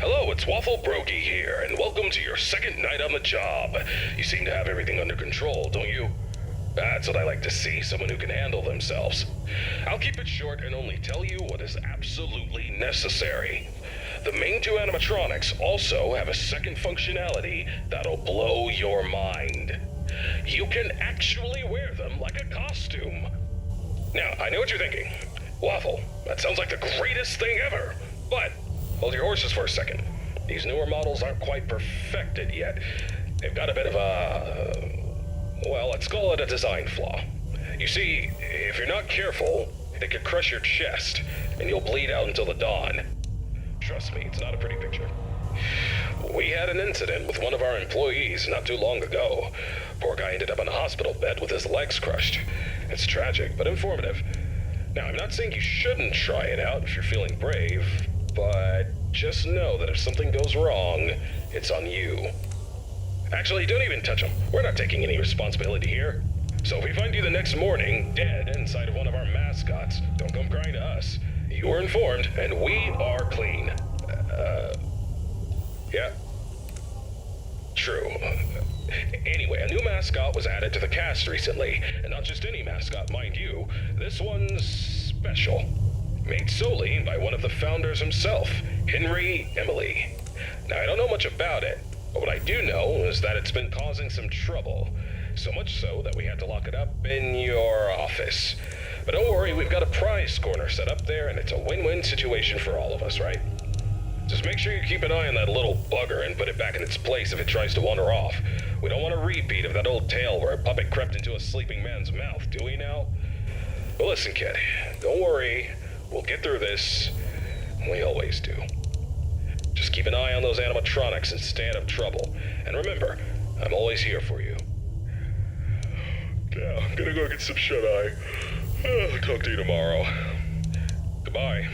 Hello, it's Waffle Brokey here, and welcome to your second night on the job. You seem to have everything under control, don't you? That's what I like to see, someone who can handle themselves. I'll keep it short and only tell you what is absolutely necessary. The main two animatronics also have a second functionality that'll blow your mind. You can actually wear them like a costume. Now, I know what you're thinking. Waffle, that sounds like the greatest thing ever. But, hold your horses for a second. These newer models aren't quite perfected yet. They've got a bit of a... well, let's call it a design flaw. You see, if you're not careful, they could crush your chest, and you'll bleed out until the dawn. Trust me, it's not a pretty picture. We had an incident with one of our employees not too long ago. Poor guy ended up in a hospital bed with his legs crushed. It's tragic, but informative. Now, I'm not saying you shouldn't try it out if you're feeling brave, but just know that if something goes wrong, it's on you. Actually, don't even touch him. We're not taking any responsibility here. So if we find you the next morning, dead inside of one of our mascots, don't come crying to us. You were informed, and we are clean. Yeah. True. Anyway, a new mascot was added to the cast recently, and not just any mascot, mind you. This one's special. Made solely by one of the founders himself, Henry Emily. Now, I don't know much about it, but what I do know is that it's been causing some trouble. So much so that we had to lock it up in your office. But don't worry, we've got a prize corner set up there, and it's a win-win situation for all of us, right? Just make sure you keep an eye on that little bugger and put it back in its place if it tries to wander off. We don't want a repeat of that old tale where a puppet crept into a sleeping man's mouth, do we now? But listen, kid, don't worry. We'll get through this. We always do. Just keep an eye on those animatronics and stay out of trouble. And remember, I'm always here for you. Yeah, I'm gonna go get some shut-eye. Talk to you tomorrow. Goodbye.